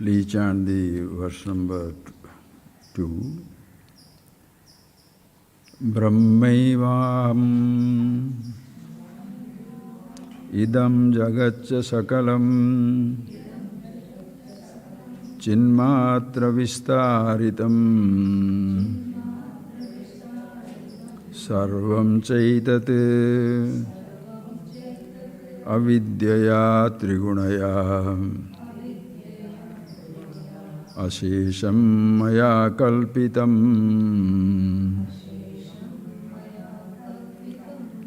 Please chant the verse number 2. Brahmaivam idam jagatcha sakalam chinmatra vistaritam sarvam chaitat avidyaya trigunaya ashesham maya kalpitam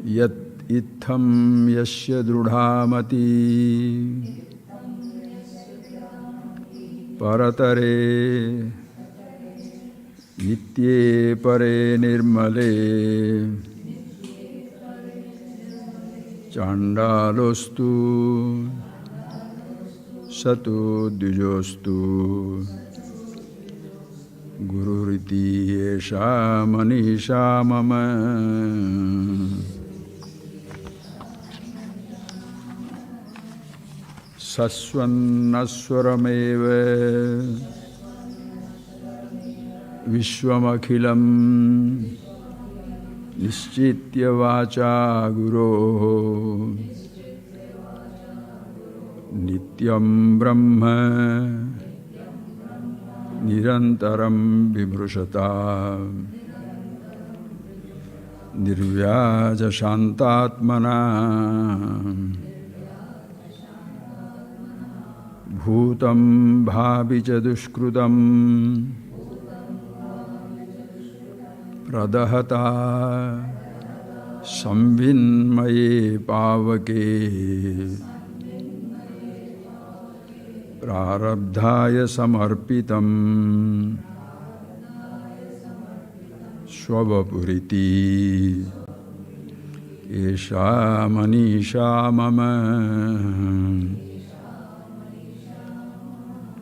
yat itham yasya drudhamati paratare nitye pare nirmale chandalostu satu dvijostu gururiti esha manisha mama. Sasvannaswarameva vishwamakhilam nischitya vacha guru nityam brahma nirantaram vibrushata nirvyaja shantatmana bhutam bhavicha dushkrutam pradahata samvinmaye pavake prarabdhaya samarpitam swavapuriti esha manisha mama.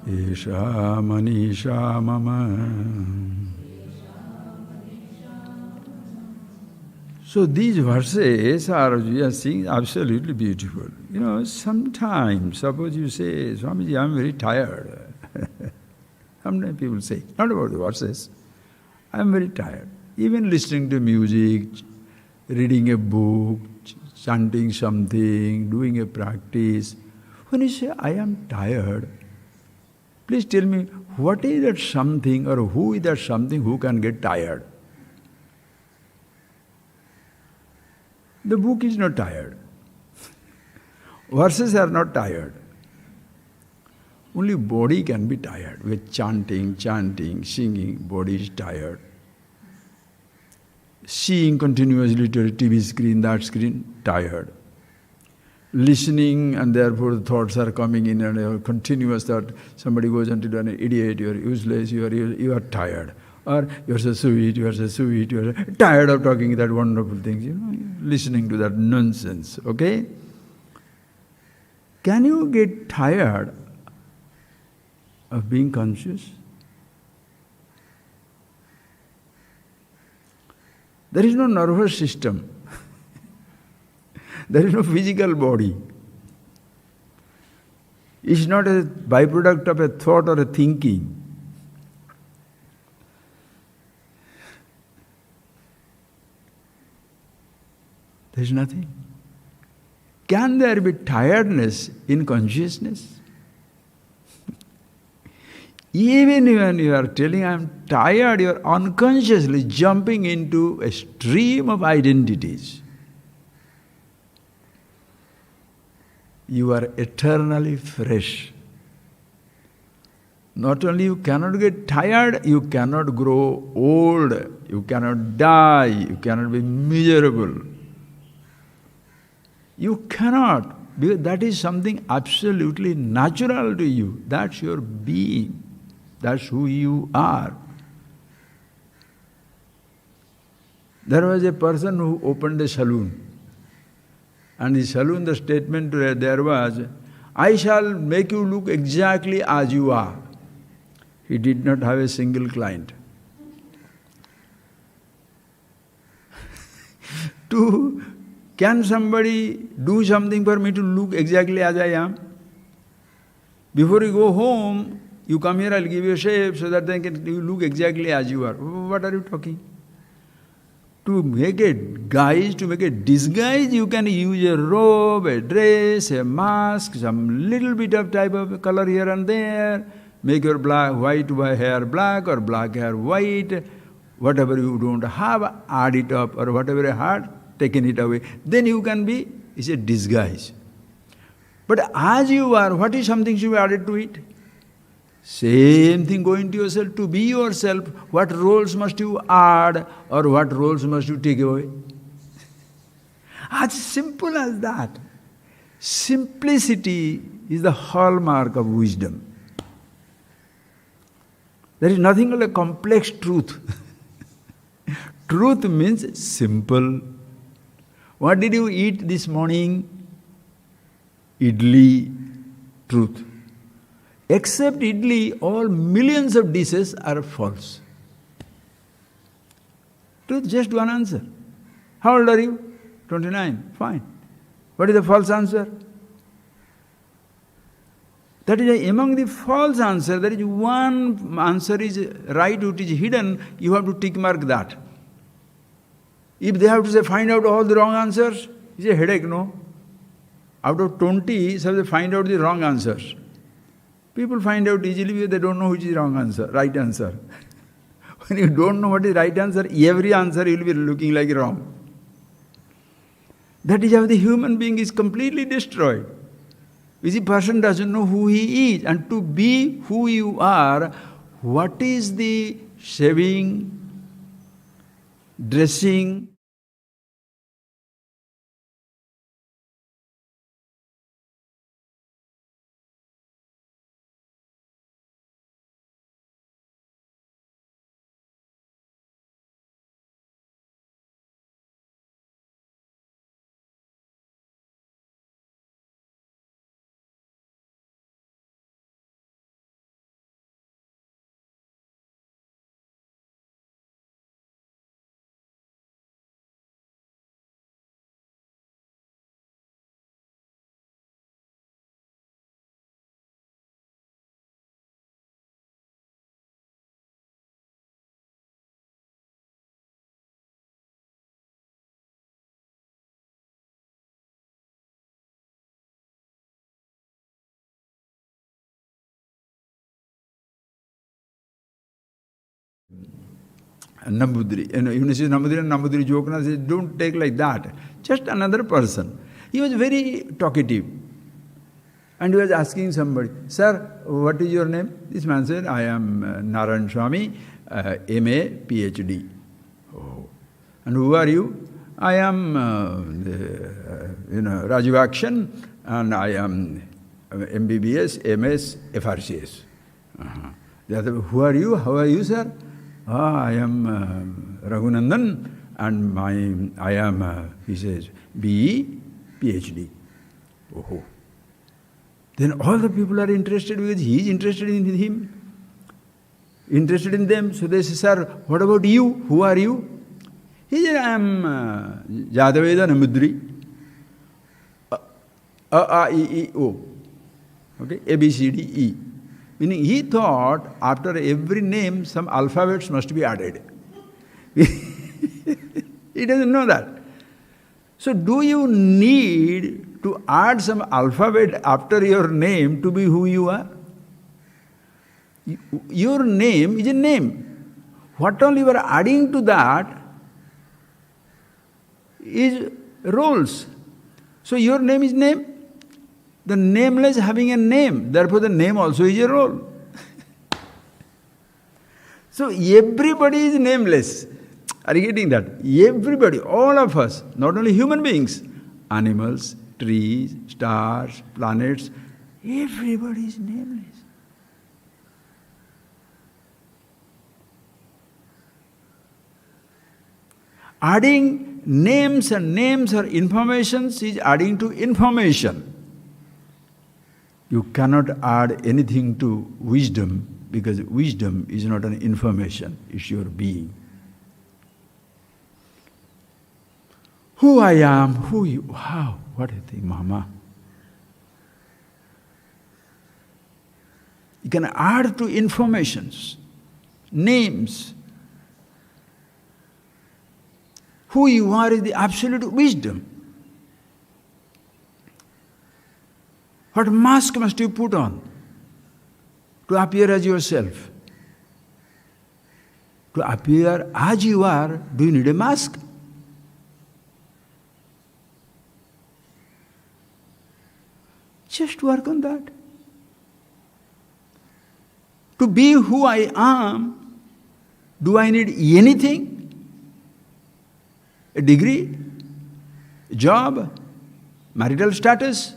Esha manisha mama. So these verses are, we are seeing, absolutely beautiful. You know, sometimes, suppose you say, Swamiji, I am very tired. Sometimes people say, not about the verses, I am very tired. Even listening to music, reading a book, chanting something, doing a practice. When you say, I am tired, please tell me, what is that something or who is that something who can get tired? The book is not tired. Verses are not tired. Only body can be tired. With chanting, singing, body is tired. Seeing continuously to a TV screen, that screen, tired. Listening and therefore the thoughts are coming in and a continuous thought. Somebody goes until an idiot, you are useless, you are tired. Or you are so sweet, you are tired of talking that wonderful things, you know, listening to that nonsense, okay? Can you get tired of being conscious? There is no nervous system. There is no physical body. It's not a byproduct of a thought or a thinking. There is nothing. Can there be tiredness in consciousness? Even when you are telling I am tired, you are unconsciously jumping into a stream of identities. You are eternally fresh. Not only you cannot get tired, you cannot grow old, you cannot die, you cannot be miserable. You cannot, because that is something absolutely natural to you. That's your being. That's who you are. There was a person who opened a saloon. And in saloon, the statement there was, I shall make you look exactly as you are. He did not have a single client. Can somebody do something for me to look exactly as I am? Before you go home, You come here, I'll give you a shape so that then you look exactly as you are. What are you talking? To make a guise, to make a disguise, you can use a robe, a dress, a mask, some little bit of type of color here and there. Make your white hair black or black hair white. Whatever you don't have, add it up, or whatever you had, taken it away. Then you can be, it's a disguise. But as you are, what is something should be added to it? Same thing going to yourself. To be yourself, what roles must you add or what roles must you take away? As simple as that. Simplicity is the hallmark of wisdom. There is nothing like a complex truth. Truth means simple. What did you eat this morning? Idli. Truth. Except idli, all millions of dishes are false. Truth, just one answer. How old are you? 29. Fine. What is the false answer? That is among the false answer, there is one answer is right, which is hidden, you have to tick mark that. If they have to say, find out all the wrong answers, it's a headache, no? Out of 20, so they find out the wrong answers. People find out easily because they don't know which is wrong answer, right answer. When you don't know what is right answer, every answer will be looking like wrong. That is how the human being is completely destroyed. If the person doesn't know who he is, and to be who you are, what is the shaving, dressing, Nambudiri. Even if Nambudiri and Nambudiri Jokana says, don't take like that. Just another person. He was very talkative. And he was asking somebody, sir, what is your name? This man said, I am Narayan Swami, MA, PhD. Oh. And who are you? I am Rajiv Action, and I am MBBS, MS, FRCS. The other, who are you? How are you, sir? I am Raghunandan, and I am, he says, BE, PhD. Oh. Then all the people are interested because he is interested in him, interested in them. So they say, sir, what about you? Who are you? He said, I am Jadaveda Namudri. A-I-E-I-O. Okay, A-B-C-D-E. Meaning he thought after every name some alphabets must be added. He doesn't know that. So do you need to add some alphabet after your name to be who you are? Your name is a name. What all you are adding to that is roles. So your name is name. The nameless having a name, therefore the name also is a role. So everybody is nameless. Are you getting that? Everybody, all of us, not only human beings, animals, trees, stars, planets, everybody is nameless. Adding names and names or informations is adding to information. You cannot add anything to wisdom because wisdom is not an information, it's your being. Who I am, who you, wow, what a thing, Mama. You can add to informations, names. Who you are is the absolute wisdom. What mask must you put on to appear as yourself? To appear as you are, do you need a mask? Just work on that. To be who I am, do I need anything? A degree? A job? Marital status?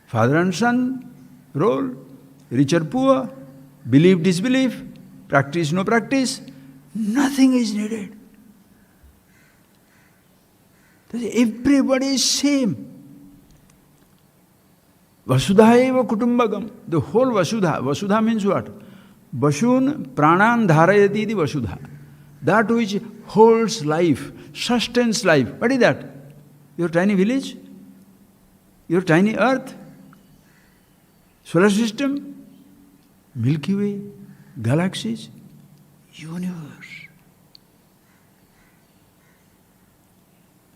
Father and son role? Rich or poor? Belief, disbelief? Practice, no practice? Nothing is needed. Everybody is same. Vasudhaiva kutumbagam. The whole Vasudha. Vasudha means what? Vashun pranan dharayati di Vasudha. That which holds life, sustains life. What is that? Your tiny village? Your tiny earth? Solar system? Milky Way? Galaxies? Universe.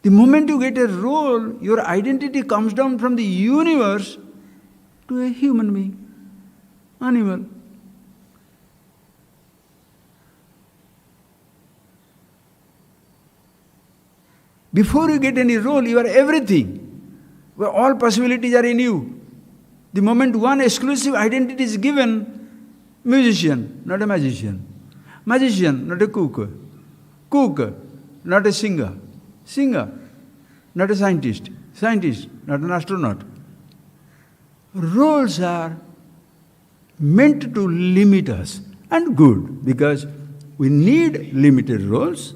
The moment you get a role, your identity comes down from the universe to a human being, animal. Before you get any role, you are everything. Where all possibilities are in you. The moment one exclusive identity is given, musician, not a magician. Magician, not a cook. Cook, not a singer. Singer, not a scientist. Scientist, not an astronaut. Roles are meant to limit us. And good, because we need limited roles.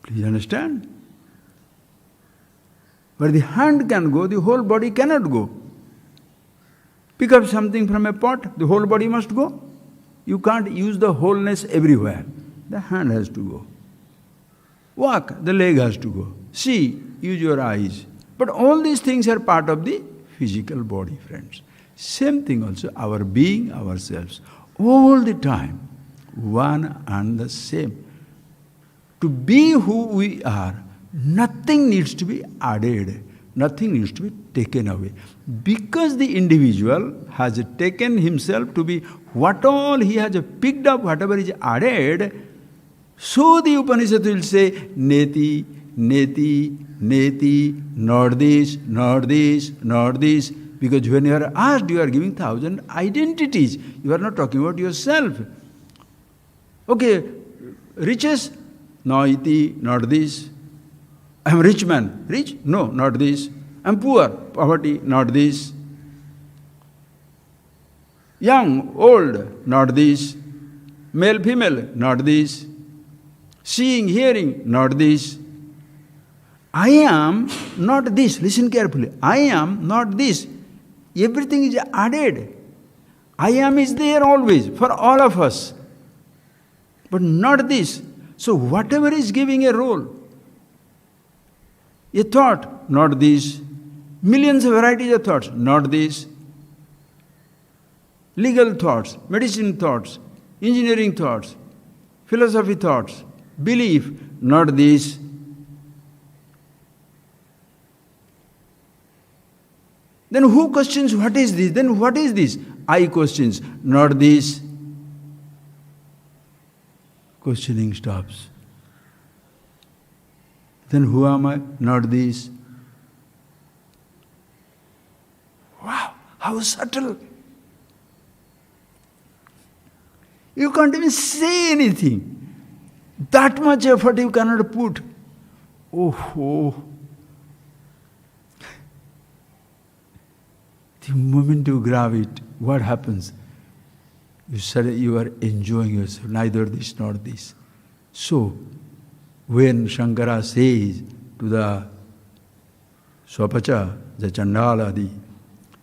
Please understand? Where the hand can go, the whole body cannot go. Pick up something from a pot, the whole body must go. You can't use the wholeness everywhere. The hand has to go. Walk, the leg has to go. See, use your eyes. But all these things are part of the physical body, friends. Same thing also, our being, ourselves. All the time, one and the same. To be who we are, nothing needs to be added. Nothing needs to be taken away. Because the individual has taken himself to be what all he has picked up, whatever is added, so the Upanishad will say, neti, neti, neti, not this, not this, not this. Because when you are asked, you are giving 1,000 identities. You are not talking about yourself. Okay, riches, no iti, not this. I am a rich man. Rich? No, not this. I am poor. Poverty, not this. Young, old, not this. Male, female, not this. Seeing, hearing, not this. I am not this. Listen carefully. I am not this. Everything is added. I am is there always for all of us. But not this. So whatever is giving a role, a thought, not this. Millions of varieties of thoughts, not this. Legal thoughts, medicine thoughts, engineering thoughts, philosophy thoughts, belief, not this. Then who questions what is this? Then what is this? I questions, not this. Questioning stops. Then who am I? Not this. Wow, how subtle. You can't even say anything. That much effort you cannot put. Oh. The moment you grab it, what happens? You are enjoying yourself, neither this nor this. So, when Shankara says to the Swapacha, the Chandala,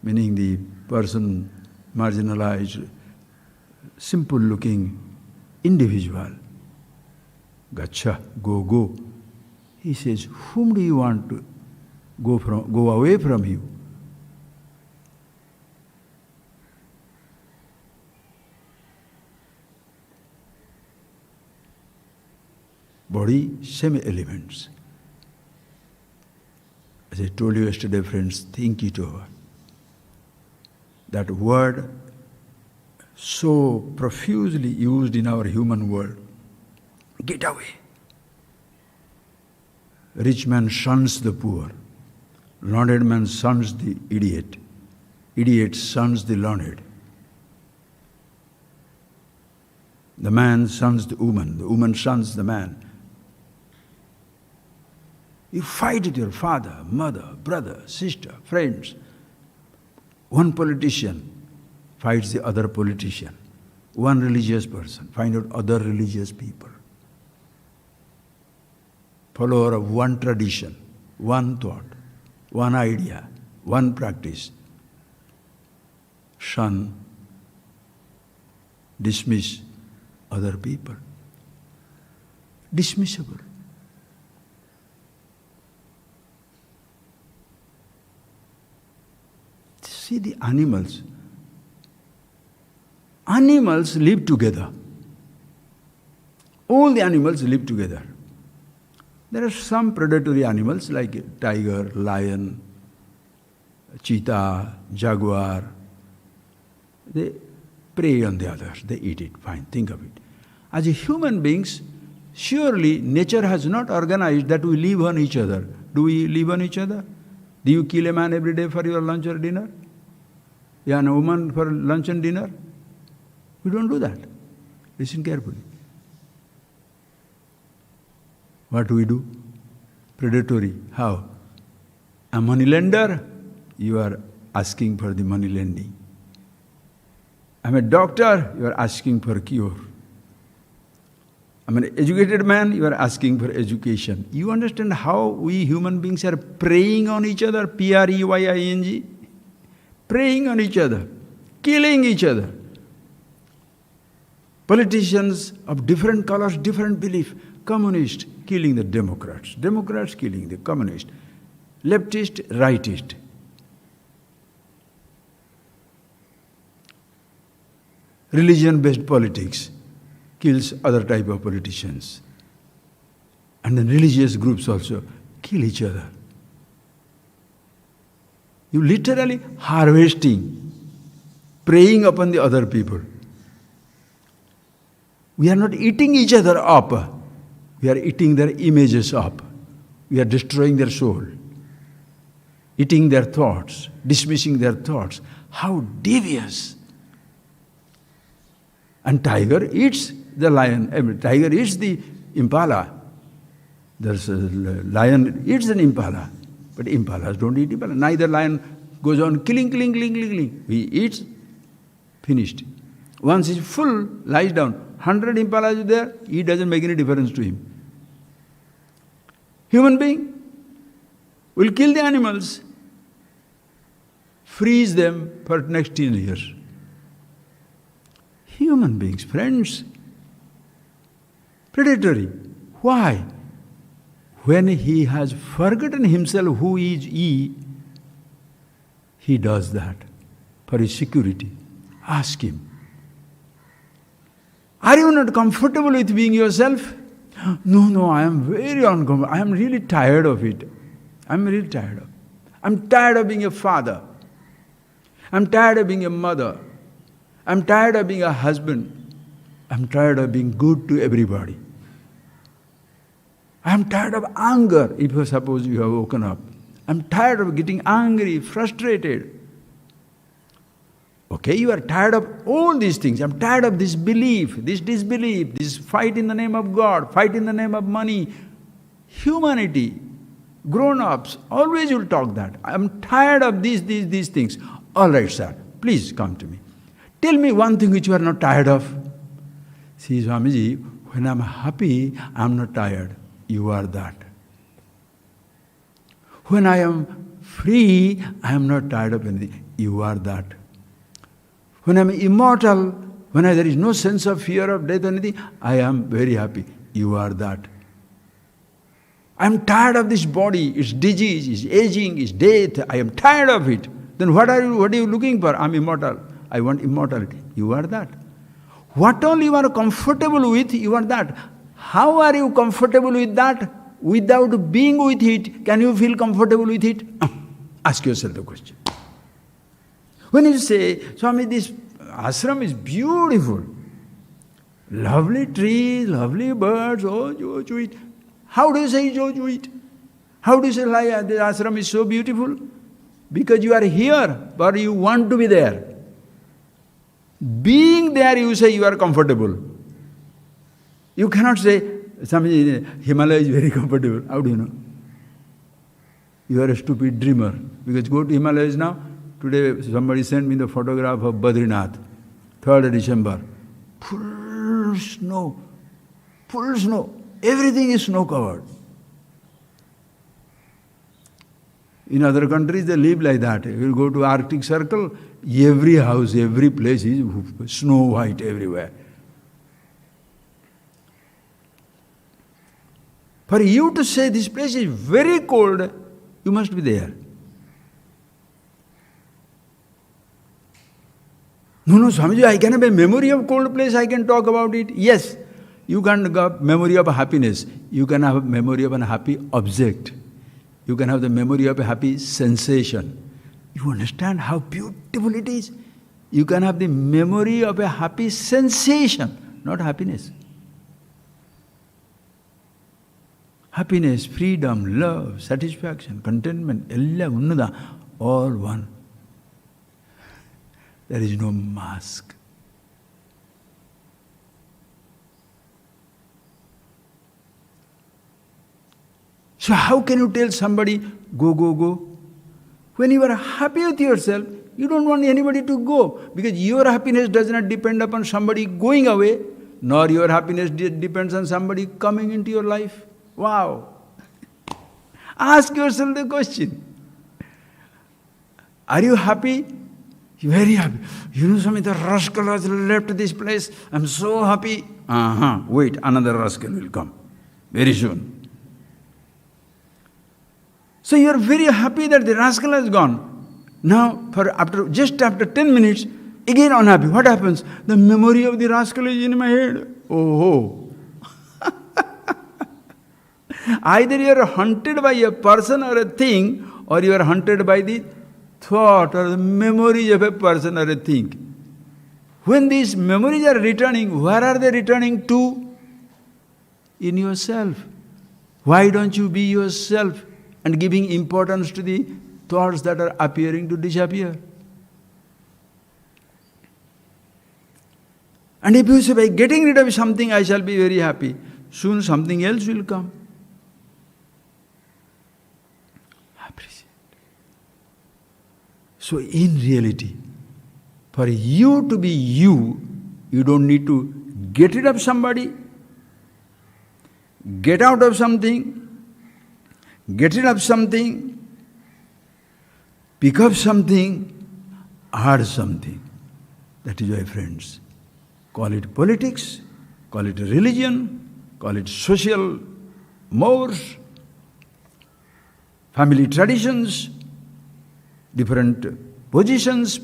meaning the person marginalized, simple-looking individual, Gacha, go. He says, whom do you want to go away from you? body, same elements. As I told you yesterday, friends, think it over. That word so profusely used in our human world, get away. Rich man shuns the poor. Learned man shuns the idiot. Idiot shuns the learned. The man shuns the woman shuns the man. You fight with your father, mother, brother, sister, friends. One politician fights the other politician. One religious person finds out other religious people. Follower of one tradition, one thought, one idea, one practice. Shun, dismiss other people. Dismissible. See the animals. Animals live together. All the animals live together. There are some predatory animals like tiger, lion, cheetah, jaguar. They prey on the others. They eat it. Fine, think of it. As human beings, surely nature has not organized that we live on each other. Do we live on each other? Do you kill a man every day for your lunch or dinner? Yeah, and a woman for lunch and dinner? We don't do that. Listen carefully. What do we do? Predatory. How? A money lender, you are asking for the money lending. I'm a doctor, you are asking for cure. I'm an educated man, you are asking for education. You understand how we human beings are preying on each other? Preying. Preying on each other. Killing each other. Politicians of different colors, different belief. Communists killing the Democrats. Democrats killing the communists. Leftist, rightist. Religion-based politics kills other type of politicians. And then religious groups also kill each other. You literally harvesting, preying upon the other people. We are not eating each other up. We are eating their images up. We are destroying their soul. Eating their thoughts, dismissing their thoughts. How devious! And tiger eats the lion. Tiger eats the impala. There's a lion eats an impala. But impalas don't eat impala. Neither lion goes on killing. He eats, finished. Once he's full, lies down. 100 impalas are there, he doesn't make any difference to him. Human being will kill the animals, freeze them for next 10 years. Human beings, friends, predatory. Why? When he has forgotten himself who is he does that for his security. Ask him. Are you not comfortable with being yourself? No, I am very uncomfortable. I am really tired of it. I'm tired of being a father. I'm tired of being a mother. I'm tired of being a husband. I'm tired of being good to everybody. I'm tired of anger, if you suppose you have woken up. I'm tired of getting angry, frustrated. Okay, you are tired of all these things. I'm tired of this belief, this disbelief, this fight in the name of God, fight in the name of money. Humanity, grown-ups, always will talk that. I'm tired of these things. All right, sir, please come to me. Tell me one thing which you are not tired of. See, Swamiji, when I'm happy, I'm not tired. You are that. When I am free, I am not tired of anything. You are that. When I am immortal, when there is no sense of fear of death or anything, I am very happy. You are that. I am tired of this body, its disease, its aging, its death. I am tired of it. Then what are you looking for? I am immortal. I want immortality. You are that. What all you are comfortable with, you are that. How are you comfortable with that? Without being with it, can you feel comfortable with it? Ask yourself the question. When you say, Swami, this ashram is beautiful, lovely trees, lovely birds, oh, Jojuit. How do you say Jojuit? How do you say the ashram is so beautiful? Because you are here, but you want to be there. Being there, you say you are comfortable. You cannot say, Swami, Himalaya is very comfortable. How do you know? You are a stupid dreamer. Because go to Himalayas now. Today somebody sent me the photograph of Badrinath, 3rd December. Full snow. Full snow. Everything is snow covered. In other countries they live like that. You go to Arctic Circle, every house, every place is snow white everywhere. For you to say this place is very cold, you must be there. No, Swamiji, I can have a memory of cold place, I can talk about it. Yes, you can have memory of happiness. You can have memory of a happy object. You can have the memory of a happy sensation. You understand how beautiful it is? You can have the memory of a happy sensation, not happiness. Happiness, freedom, love, satisfaction, contentment, all one. There is no mask. So how can you tell somebody, go, go, go? When you are happy with yourself, you don't want anybody to go. Because your happiness does not depend upon somebody going away, nor your happiness depends on somebody coming into your life. Wow! Ask yourself the question. Are you happy? You're very happy. You know, Swami, the rascal has left this place. I'm so happy. Wait, another rascal will come very soon. So you are very happy that the rascal has gone. Now, just after 10 minutes, again unhappy. What happens? The memory of the rascal is in my head. Oh. Either you are haunted by a person or a thing, or you are haunted by the thought or the memories of a person or a thing. When these memories are returning, where are they returning to? In yourself. Why don't you be yourself and giving importance to the thoughts that are appearing to disappear? And if you say, by getting rid of something I shall be very happy, soon something else will come. So in reality, for you to be you, you don't need to get rid of somebody, get out of something, get rid of something, pick up something, add something. That is why, friends, call it politics, call it religion, call it social mores, family traditions, different positions,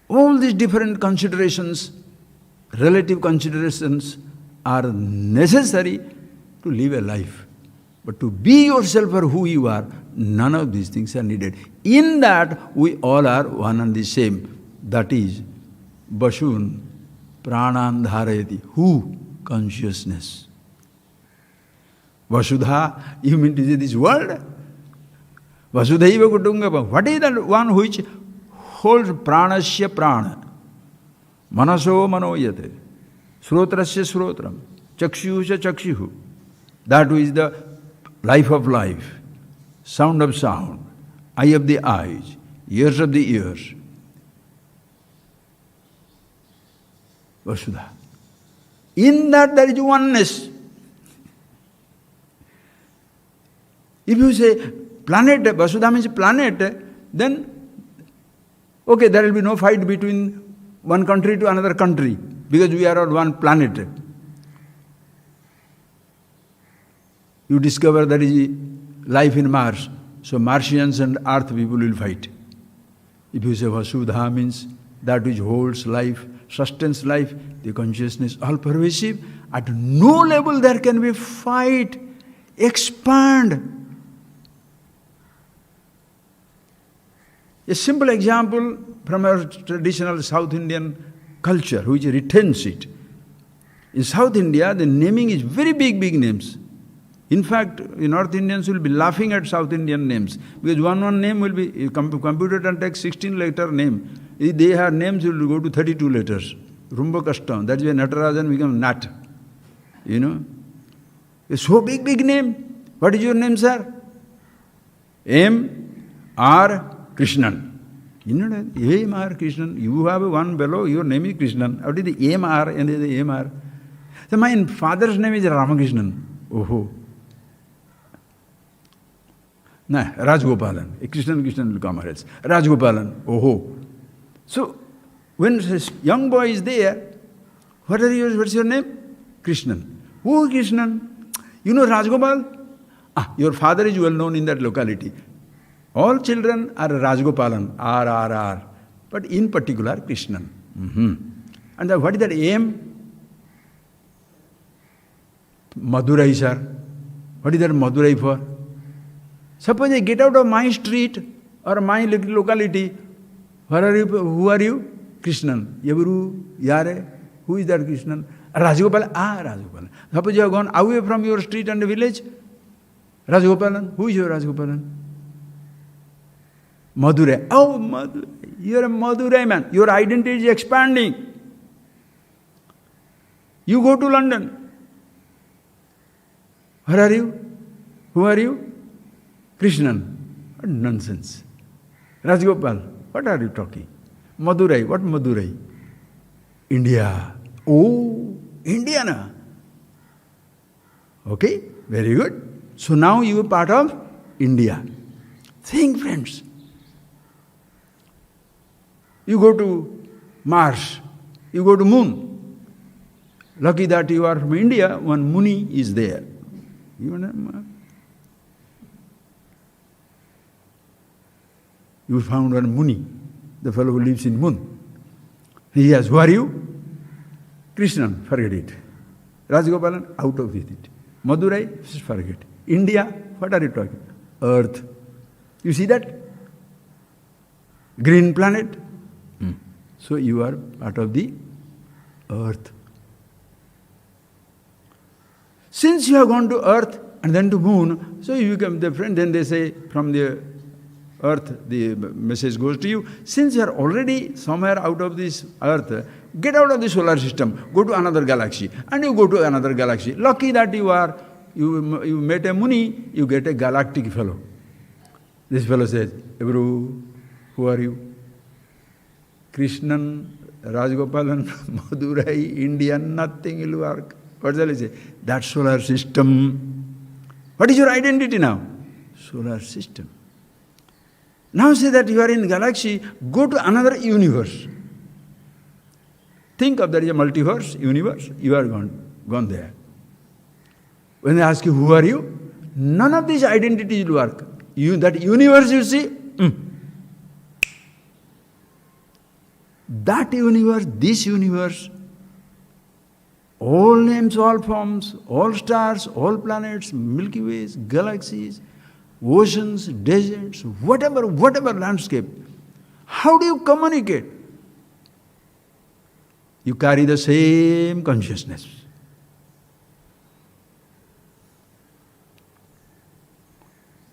all these different considerations, relative considerations are necessary to live a life. But to be yourself or who you are, none of these things are needed. In that, we all are one and the same. That is, Bashun Pranan Dharayati. Who? Consciousness. Vasudha, you mean to say this world? Vasudhaiva Kutungaba. What is that one which holds pranasya prana? Manaso manoyate. Srotrasya srotram. Chakshusya chakshuhu. That is the life of life. Sound of sound. Eye of the eyes. Ears of the ears. Vasudha. In that there is oneness. If you say planet, Vasudha means planet, then, okay, there will be no fight between one country to another country, because we are on one planet. You discover there is life in Mars, so Martians and Earth people will fight. If you say Vasudha means that which holds life, sustains life, the consciousness, all pervasive. At no level there can be fight, expand. A simple example from our traditional South Indian culture, which retains it. In South India, the naming is very big names. In fact, North Indians will be laughing at South Indian names, because one name will be, computer can take 16-letter name. They have names will go to 32 letters. Rumba Kashtam. That's why Natarajan becomes Nat. It's so big name. What is your name, sir? M.R. Krishnan. M.R. Krishnan. You have one below, your name is Krishnan. What is the M.R. and the M.R.? So my father's name is Ramakrishnan. Oh. No, Rajgopalan. Krishnan will come else. Rajgopalan. Oh. So, when this young boy is there, what's your name? Krishnan. Oh, Krishnan. You know Rajgopal? Your father is well known in that locality. All children are Rajgopalan, R. But in particular, Krishnan. And what is that aim? Madurai, sir. What is that Madurai for? Suppose I get out of my street or my locality. Who are you? Krishnan. Yaburu, Yare. Who is that Krishnan? Rajgopalan. Rajgopalan. Suppose you have gone away from your street and village. Rajgopalan. Who is your Rajgopalan? Madurai. Oh, Madurai. You are a Madurai man. Your identity is expanding. You go to London. Where are you? Who are you? Krishnan. What nonsense. Rajgopal. What are you talking? Madurai. What Madurai? India. Oh, Indiana. Okay, very good. So now you are part of India. Think, friends. You go to Mars. You go to Moon. Lucky that you are from India, one Muni is there. You found one Muni, the fellow who lives in Moon. He asks, who are you? Krishnan, forget it. Rajgopalan, out of it. Madurai, forget. India, what are you talking? Earth. You see that? Green planet. So you are part of the earth. Since you have gone to earth and then to moon, so you become the friend, then they say from the earth the message goes to you. Since you are already somewhere out of this earth, get out of the solar system, go to another galaxy, and you go to another galaxy. Lucky that you met a Muni, you get a galactic fellow. This fellow says, Ebru, who are you? Krishnan, Rajgopalan, Madurai, Indian, nothing will work. What shall I say? That solar system. What is your identity now? Solar system. Now say that you are in galaxy, go to another universe. Think of there is a multiverse, universe, you are gone there. When they ask you, who are you? None of these identities will work. That universe you see, that universe, this universe, all names, all forms, all stars, all planets, Milky Ways, galaxies, oceans, deserts, whatever landscape. How do you communicate? You carry the same consciousness.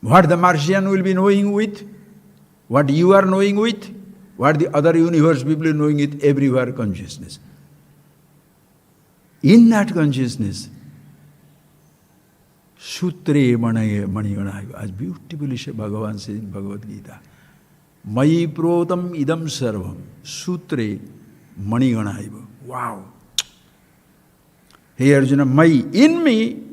What the Martian will be knowing with, what you are knowing with, what the other universe people are knowing with, everywhere consciousness. In that consciousness, Sutre Maniganayu, as beautifully Bhagavan says in Bhagavad Gita, Mai Protam Idam Sarvam, Sutre Maniganayu. Wow! Hey Arjuna, Mai, in me,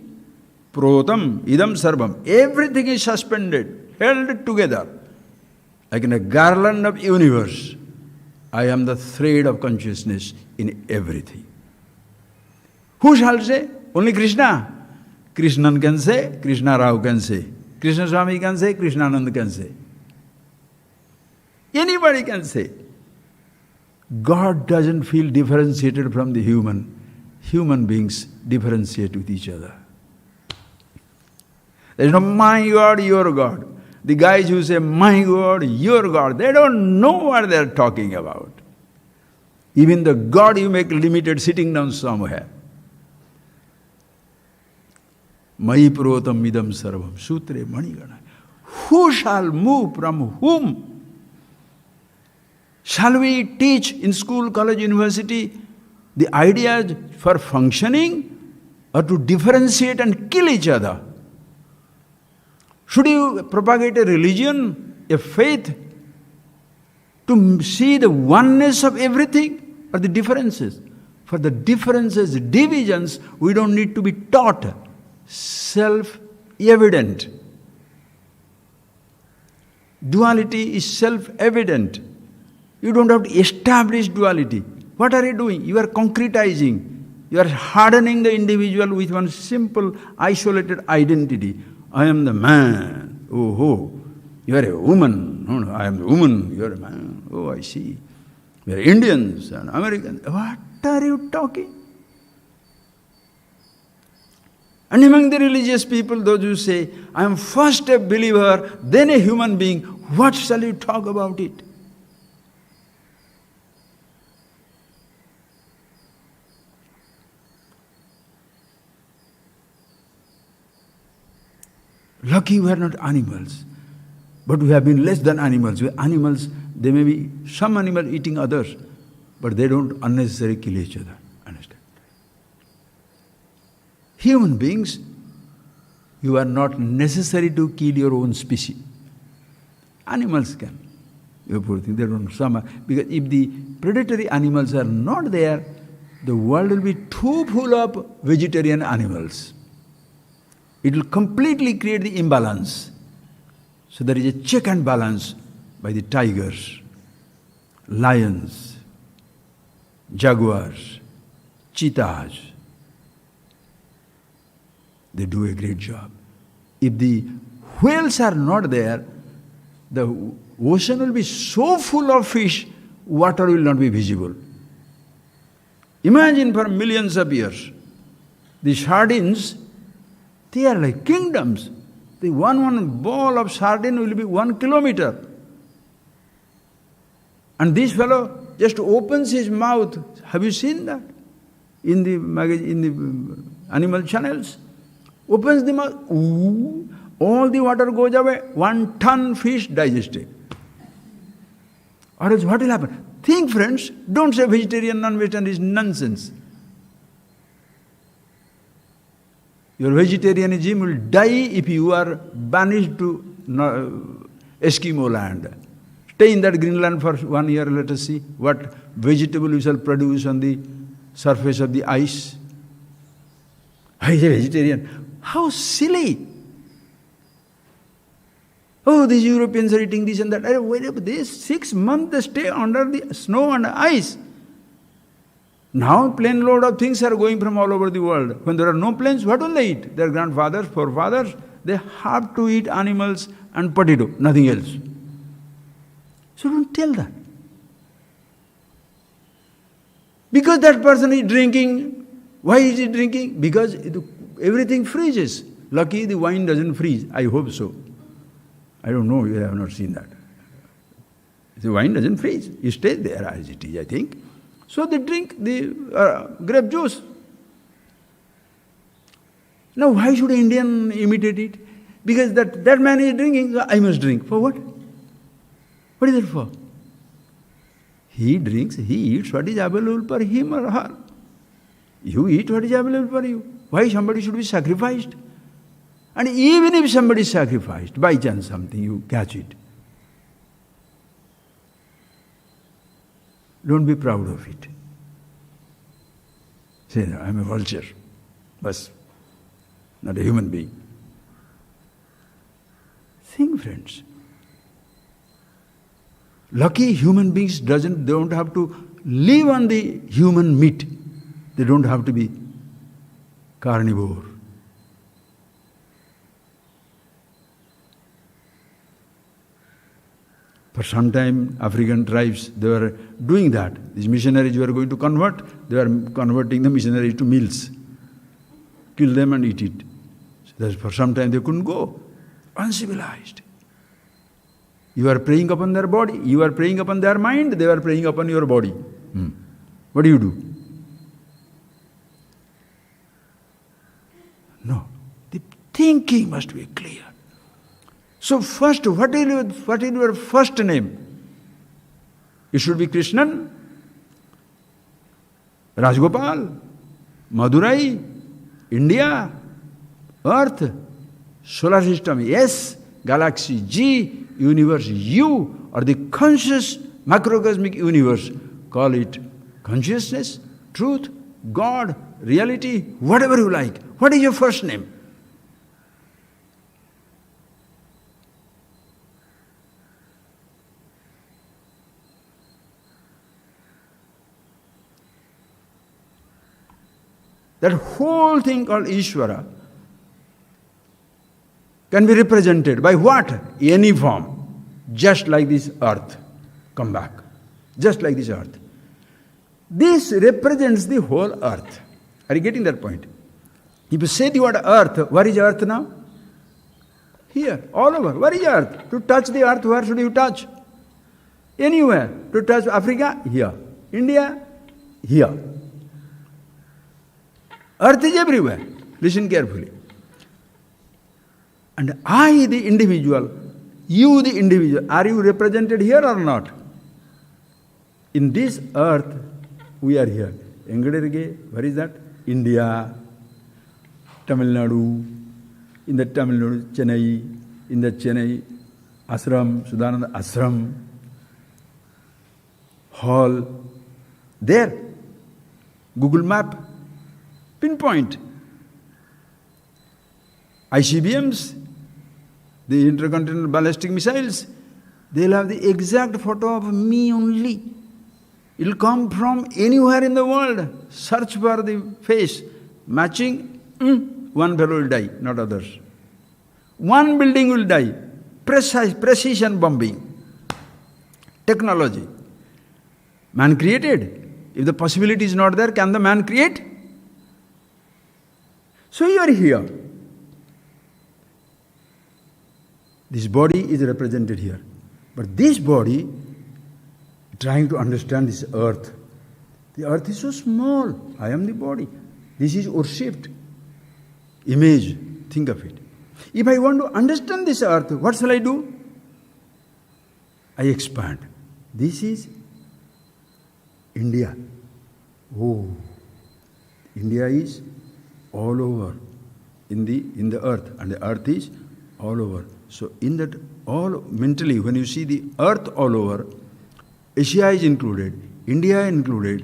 Protam Idam Sarvam, everything is suspended, held together, like in a garland of universe. I am the thread of consciousness in everything. Who shall say? Only Krishna. Krishnan can say, Krishna Rao can say, Krishna Swami can say, Krishnanand can say. Anybody can say. God doesn't feel differentiated from the human. Human beings differentiate with each other. There is no my God, your God. The guys who say my God, your God, they don't know what they are talking about. Even the God you make limited sitting down somewhere. Mayi purotam idam sarvam sutre manigana. Who shall move from whom? Shall we teach in school, college, university the ideas for functioning or to differentiate and kill each other? Should you propagate a religion, a faith, to see the oneness of everything or the differences? For the differences, divisions, we don't need to be taught. Self-evident. Duality is self-evident. You don't have to establish duality. What are you doing? You are concretizing. You are hardening the individual with one simple, isolated identity. I am the man. Oh. You are a woman. No, I am the woman. You are a man. Oh, I see. We are Indians and Americans. What are you talking? And among the religious people, those who say, I am first a believer, then a human being, what shall you talk about it? Lucky we are not animals, but we have been less than animals. We are animals, there may be some animal eating others, but they don't unnecessarily kill each other. Understand? Human beings, you are not necessary to kill your own species. Animals can. You poor thing, they don't. Because if the predatory animals are not there, the world will be too full of vegetarian animals. It will completely create the imbalance. So there is a check and balance by the tigers, lions, jaguars, cheetahs. They do a great job. If the whales are not there, the ocean will be so full of fish, water will not be visible. Imagine for millions of years, the sardines, they are like kingdoms. The one ball of sardine will be 1 kilometer. And this fellow just opens his mouth. Have you seen that? In the animal channels? Opens the mouth, ooh, all the water goes away, 1 ton fish digested. Or else what will happen? Think, friends, don't say vegetarian, non-vegetarian is nonsense. Your vegetarianism will die if you are banished to Eskimo land. Stay in that Greenland for 1 year, let us see what vegetable you shall produce on the surface of the ice. I say vegetarian. How silly! Oh, these Europeans are eating this and that. This 6 months they stay under the snow and ice. Now plane load of things are going from all over the world. When there are no planes, what will they eat? Their grandfathers, forefathers, they have to eat animals and potato, nothing else. So don't tell that. Because that person is drinking. Why is he drinking? Because everything freezes. Lucky the wine doesn't freeze. I hope so. I don't know, you have not seen that. The wine doesn't freeze. It stays there as it is, I think. So they drink the grape juice. Now why should an Indian imitate it? Because that man is drinking, so I must drink. For what? What is it for? He drinks, he eats what is available for him or her. You eat what is available for you. Why somebody should be sacrificed? And even if somebody is sacrificed, by chance something, you catch it. Don't be proud of it. Say, I am a vulture. But not a human being. Think, friends. Lucky human beings don't have to live on the human meat. They don't have to be carnivore. For some time, African tribes, they were doing that. These missionaries were going to convert, they were converting the missionaries to meals. Kill them and eat it. So that for some time they couldn't go. Uncivilized. You are preying upon their body, you are preying upon their mind, they are preying upon your body. What do you do? No. The thinking must be clear. So first, what is your first name? It should be Krishnan, Rajgopal, Madurai, India, Earth, solar system S, galaxy G, universe U, or the conscious macrocosmic universe. Call it consciousness, truth, God, reality, whatever you like. What is your first name? That whole thing called Ishvara can be represented by what? Any form. Just like this earth. Come back. Just like this earth. This represents the whole earth. Are you getting that point? If you say the word earth, where is earth now? Here, all over. Where is earth? To touch the earth, where should you touch? Anywhere. To touch Africa? Here. India? Here. Earth is everywhere. Listen carefully. And I, the individual, you, the individual, are you represented here or not? In this earth, we are here. Engadirge, where is that? India, Tamil Nadu, in the Tamil Nadu, Chennai, in the Chennai, Ashram, Suddhananda Ashram, hall, there, Google Map, pinpoint. ICBMs, the intercontinental ballistic missiles, they'll have the exact photo of me only. It'll come from anywhere in the world. Search for the face. Matching, one fellow will die, not others. One building will die. Precision bombing. Technology. Man created. If the possibility is not there, can the man create? So you are here. This body is represented here. But this body, trying to understand this earth. The earth is so small. I am the body. This is worshipped. Image. Think of it. If I want to understand this earth, what shall I do? I expand. This is India. Oh, India is all over in the earth, and the earth is all over. So in that all mentally, when you see the earth all over, Asia is included, India included,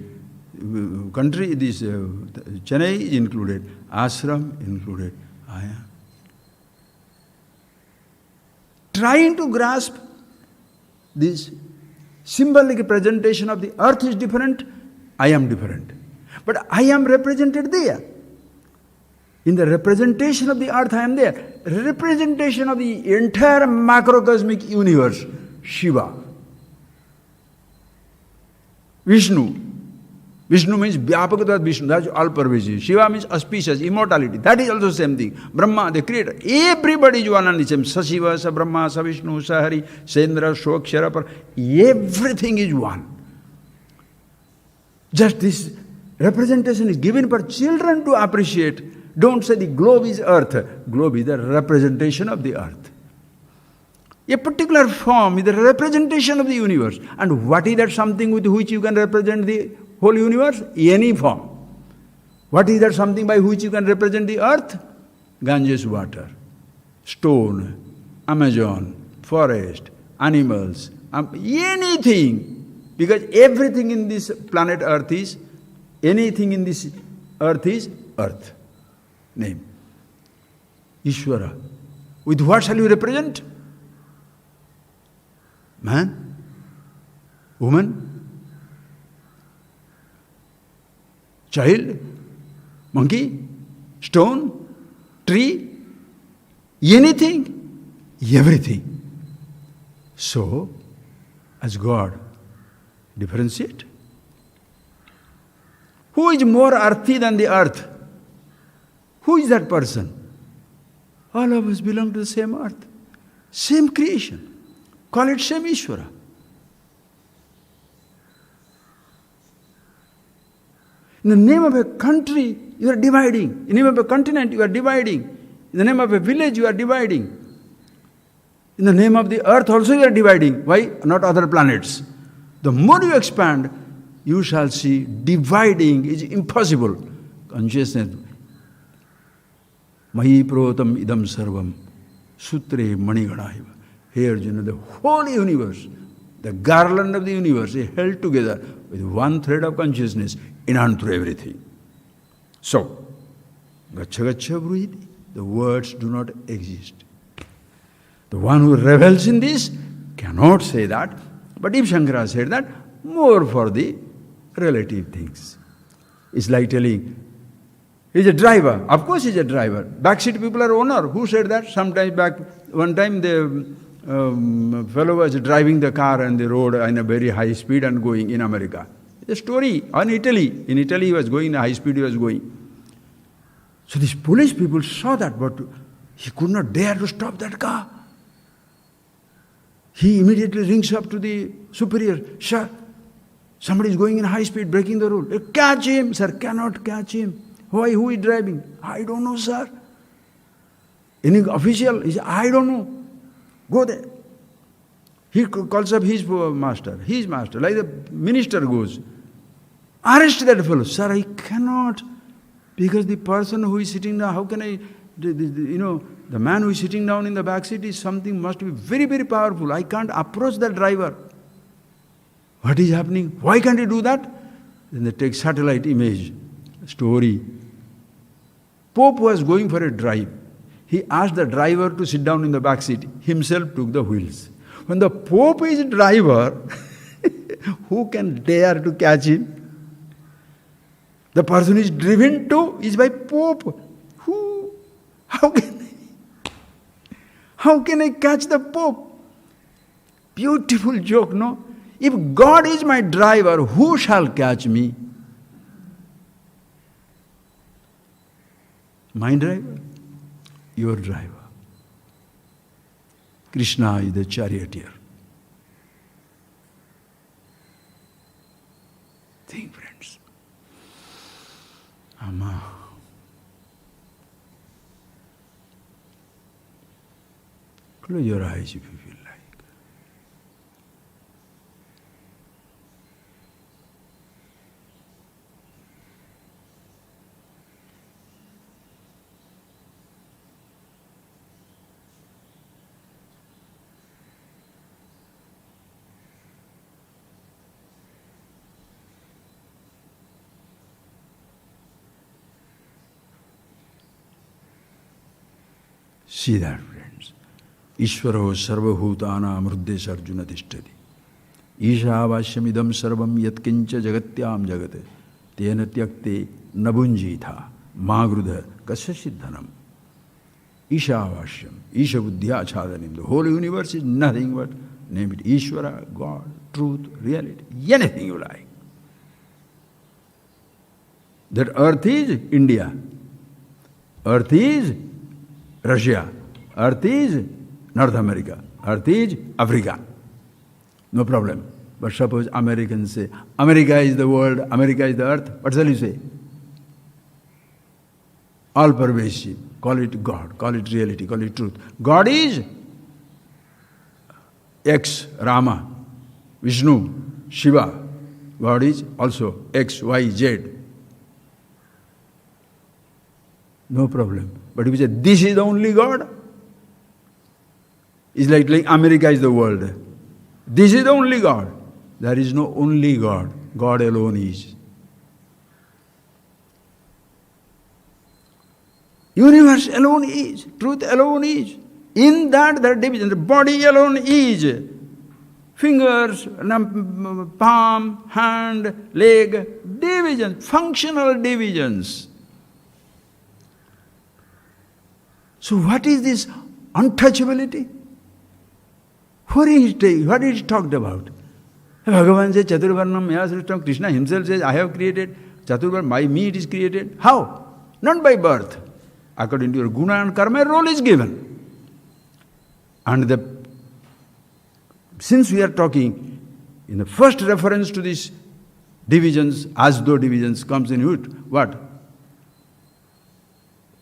country this Chennai is included, ashram included. I am trying to grasp this symbolic presentation of the earth is different, I am different. But I am represented there. In the representation of the earth, I am there. Representation of the entire macrocosmic universe, Shiva. Vishnu. Vishnu means Vyapakatat Vishnu, that's all-pervasive. Shiva means auspicious, immortality. That is also the same thing. Brahma, the creator. Everybody is one and the same. Sa Shiva, Sa Brahma, Sa Vishnu, Sa Hari, Sa Indra, Shokshara. Everything is one. Just this representation is given for children to appreciate. Don't say the globe is earth. Globe is the representation of the earth. A particular form is the representation of the universe. And what is that something with which you can represent the whole universe? Any form. What is that something by which you can represent the earth? Ganges water, stone, Amazon, forest, animals, anything. Because everything in this planet earth is, anything in this earth is earth. Name. Ishvara. With what shall you represent? Man? Woman? Child? Monkey? Stone? Tree? Anything? Everything. So, as God. Differentiate. Who is more earthy than the earth? Who is that person? All of us belong to the same earth, same creation. Call it same Ishvara. In the name of a country, you are dividing. In the name of a continent, you are dividing. In the name of a village, you are dividing. In the name of the earth also you are dividing. Why? Not other planets. The more you expand, you shall see dividing is impossible. Consciousness. Mahi protam idam sarvam sutre maniganaiva. Here, the whole universe, the garland of the universe is held together with one thread of consciousness, in through everything. So, gacha gacha bruhiti, the words do not exist. The one who revels in this cannot say that, but if Shankara said that, more for the relative things. It's like telling, he's a driver. Of course he's a driver. Backseat people are owner. Who said that? Sometime back, one time the fellow was driving the car on the road in a very high speed and going in America. The story on Italy. In Italy he was going, high speed he was going. So these police people saw that, but he could not dare to stop that car. He immediately rings up to the superior. Sir, somebody is going in high speed, breaking the rule. Catch him. Sir, cannot catch him. Why? Who is driving? I don't know, sir. Any official? He said, I don't know. Go there. He calls up his master. Like the minister goes. Arrest that fellow. Sir, I cannot. Because the person who is sitting down, how can I, the man who is sitting down in the back seat is something must be very, very powerful. I can't approach the driver. What is happening? Why can't you do that? Then they take satellite image, story. Pope was going for a drive. He asked the driver to sit down in the back seat. Himself took the wheels. When the Pope is driver, who can dare to catch him? The person is driven to is by Pope. Who? How can I catch the Pope? Beautiful joke, no? If God is my driver, who shall catch me? My driver? Your driver. Krishna is the charioteer. Think, friends. Amma. Close your eyes if you feel like. See that, friends. Ishvaro sarvabhutanam hruddesha arjuna tishtati. Ishavashyamidam sarvam yatkincha jagatyam jagate. Tena tyakte nabunjitha magrudha kasasiddhanam. Ishavashyam. Isha buddhya achadanim. The whole universe is nothing but, name it, Ishvara, God, truth, reality, anything you like. That earth is India. Earth is Russia. Earth is North America. Earth is Africa. No problem. But suppose Americans say, America is the world, America is the earth. What shall you say? All pervasive. Call it God, call it reality, call it truth. God is X, Rama, Vishnu, Shiva. God is also X, Y, Z. No problem. But if you say, this is the only God, it's like America is the world. This is the only God. There is no only God. God alone is. Universe alone is. Truth alone is. In that, there are divisions. The body alone is. Fingers, palm, hand, leg, divisions, functional divisions. So what is this untouchability? What is it talked about? Bhagavan says, Chaturvarnam maya srishtam. Krishna himself says, I have created Chaturvarnam, by me it is created. How? Not by birth. According to your guna and karma, a role is given. And since we are talking, in the first reference to these divisions, as though divisions, comes in what?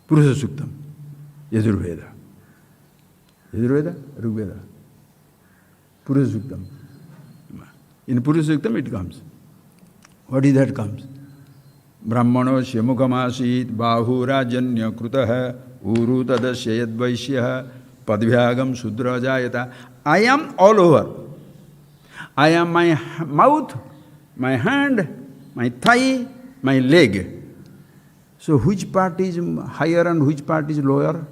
Purusha Suktam, Yajurveda. Yajurveda, Rigveda. Purusha Suktam. In Purusha Suktam it comes. What is that comes? Brahmano Shemukamasit Bahurajanya Krutaha Uru Tadasya Yadvaishya Padvyagam Sudra Jayata. I am all over. I am my mouth, my hand, my thigh, my leg. So which part is higher and which part is lower?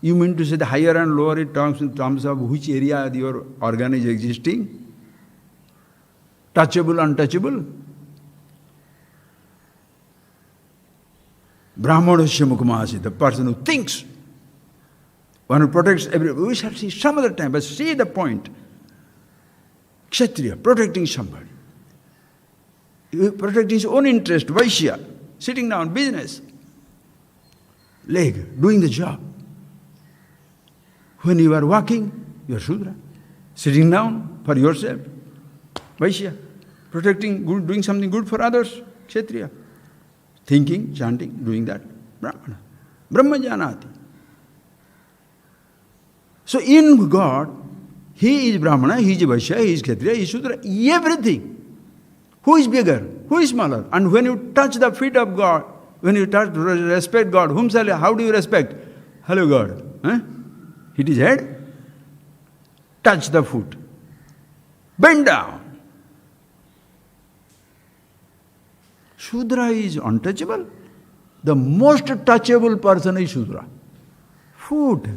You mean to say the higher and lower in terms of which area your organ is existing? Touchable, untouchable? Brahmanasya Mukhamasi, the person who thinks, one who protects everyone. We shall see some other time, but see the point. Kshatriya, protecting somebody. Protecting his own interest, Vaishya, sitting down, business. Leg, doing the job. When you are walking, you are Shudra. Sitting down for yourself, Vaishya. Protecting, good, doing something good for others, Kshatriya. Thinking, chanting, doing that, Brahmana. Brahma Janati. So in God, He is Brahmana, He is Vaishya, He is Kshatriya, He is Shudra, everything. Who is bigger? Who is smaller? And when you touch the feet of God, when you respect God, how do you respect? Hello God. Huh? Hit his head, touch the foot, bend down. Shudra is untouchable. The most touchable person is Shudra. Foot.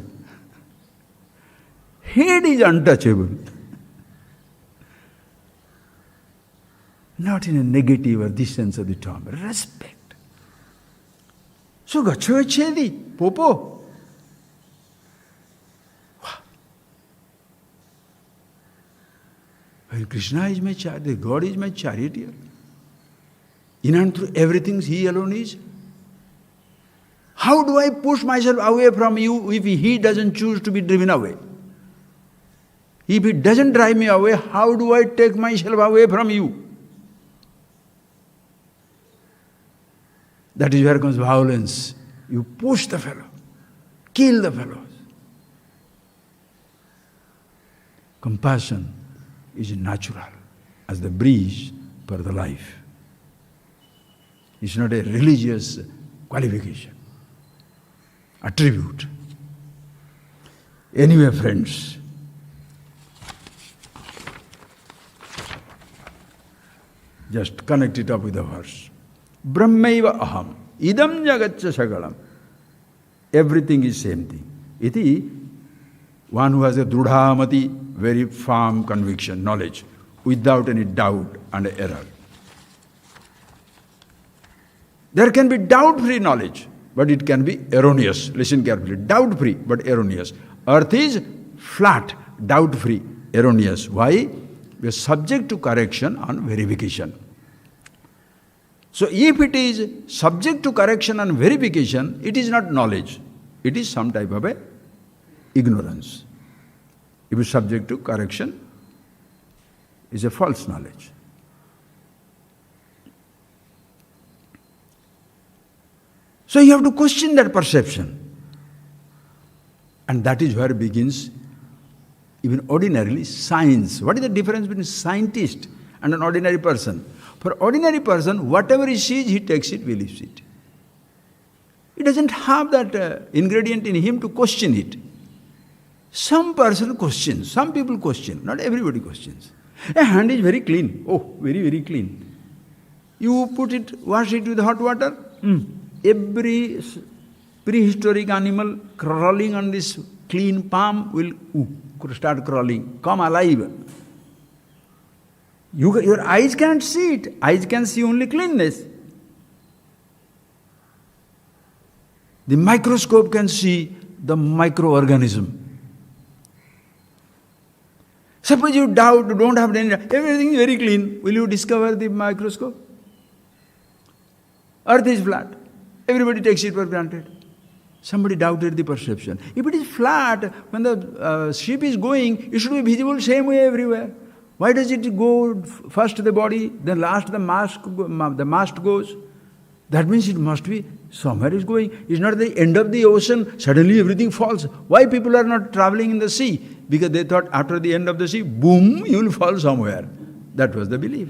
Head is untouchable. Not in a negative or this sense of the term. Respect. So Gacho Chedi, Popo. When Krishna is my charioteer, God is my charioteer. In and through everything He alone is. How do I push myself away from you if He doesn't choose to be driven away? If He doesn't drive me away, how do I take myself away from you? That is where comes violence. You push the fellow, kill the fellows. Compassion is natural as the breeze for the life. It's not a religious qualification, attribute. Anyway, friends, just connect it up with the verse. Brahmaiva aham, idam jagatcha sagalam. Everything is same thing. Iti, one who has a drudhamati, very firm conviction, knowledge, without any doubt and error. There can be doubt-free knowledge, but it can be erroneous. Listen carefully. Doubt-free, but erroneous. Earth is flat, doubt-free, erroneous. Why? We are subject to correction on verification. So if it is subject to correction and verification, it is not knowledge. It is some type of a ignorance. If it is subject to correction, it is a false knowledge. So you have to question that perception. And that is where begins, even ordinarily, science. What is the difference between a scientist and an ordinary person? For ordinary person, whatever he sees, he takes it, believes it. He doesn't have that ingredient in him to question it. Some person questions, some people question, not everybody questions. A hand is very clean. Oh, very, very clean. You put it, wash it with hot water. Every prehistoric animal crawling on this clean palm will start crawling, come alive. Your eyes can't see it. Eyes can see only cleanness. The microscope can see the microorganism. Suppose you doubt, don't have any, everything is very clean. Will you discover the microscope? Earth is flat. Everybody takes it for granted. Somebody doubted the perception. If it is flat, when the ship is going, it should be visible same way everywhere. Why does it go first the body, then last the mast goes? That means it must be somewhere is going. It's not the end of the ocean, suddenly everything falls. Why people are not traveling in the sea? Because they thought after the end of the sea, boom, you will fall somewhere. That was the belief.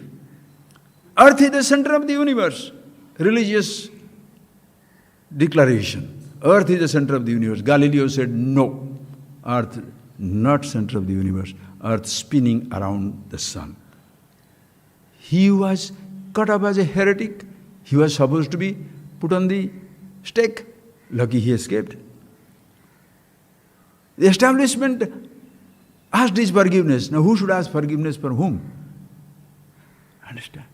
Earth is the center of the universe. Religious declaration. Earth is the center of the universe. Galileo said, no, Earth not center of the universe. Earth spinning around the sun. He was cut up as a heretic. He was supposed to be put on the stake. Lucky he escaped. The establishment asked his forgiveness. Now who should ask forgiveness for whom? Understand?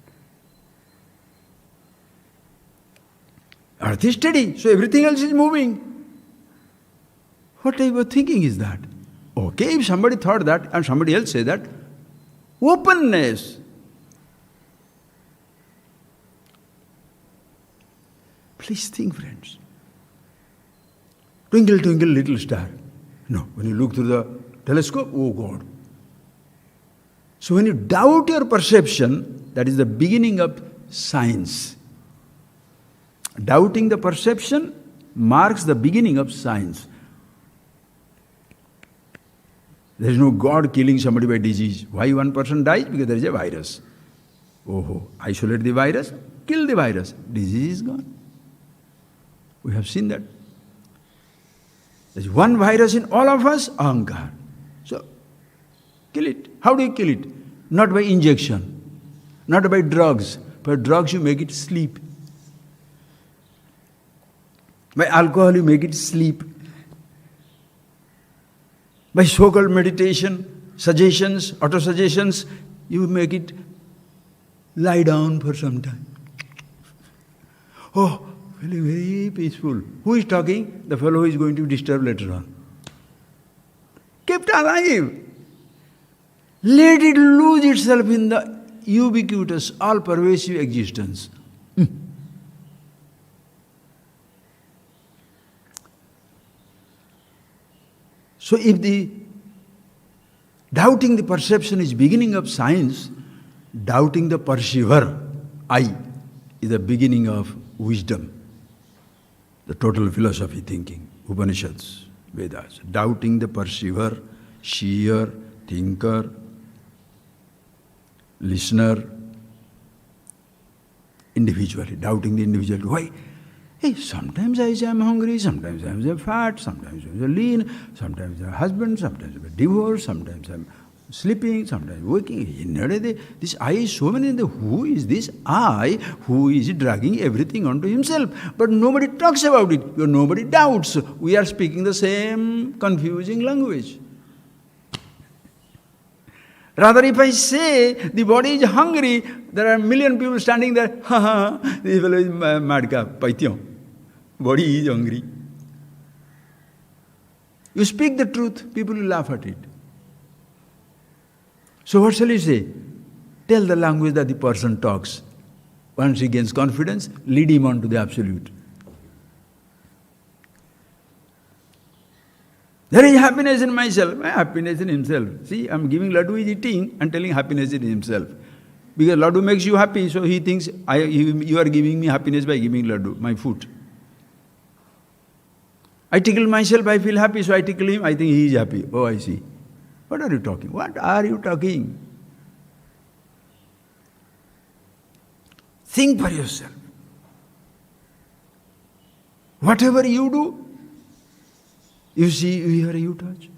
Earth is steady, so everything else is moving. What type of thinking is that? Okay, if somebody thought that and somebody else say that, openness. Please think, friends. Twinkle, twinkle, little star. No, when you look through the telescope, oh God. So when you doubt your perception, that is the beginning of science. Doubting the perception marks the beginning of science. There is no God killing somebody by disease. Why one person dies? Because there is a virus. Oh, isolate the virus, kill the virus. Disease is gone. We have seen that. There is one virus in all of us, ahankar. So, kill it. How do you kill it? Not by injection, not by drugs. By drugs you make it sleep. By alcohol you make it sleep. By so-called meditation, suggestions, auto-suggestions, you make it lie down for some time. Oh, feeling very peaceful. Who is talking? The fellow who is going to be disturbed later on. Kept alive. Let it lose itself in the ubiquitous, all-pervasive existence. So if the doubting the perception is beginning of science, doubting the perceiver, I, is the beginning of wisdom. The total philosophy thinking, Upanishads, Vedas. Doubting the perceiver, seer, thinker, listener, individually, doubting the individual. Why? Hey, sometimes I say I'm hungry, sometimes I'm fat, sometimes I'm lean, sometimes I'm a husband, sometimes I'm divorced, sometimes I'm sleeping, sometimes waking. This I is so many. Who is this I who is dragging everything onto himself? But nobody talks about it. Nobody doubts. We are speaking the same confusing language. Rather, if I say the body is hungry, there are a million people standing there. This fellow is madka, paityon. Body is hungry. You speak the truth, people will laugh at it. So what shall you say? Tell the language that the person talks. Once he gains confidence, lead him on to the absolute. There is happiness in myself. My happiness in himself. See, I'm giving Laddu, is eating and telling happiness in himself. Because Laddu makes you happy, so he thinks, you are giving me happiness by giving Laddu, my food. I tickle myself, I feel happy, so I tickle him, I think he is happy. Oh, I see. What are you talking? What are you talking? Think for yourself. Whatever you do, you see, you hear, you touch.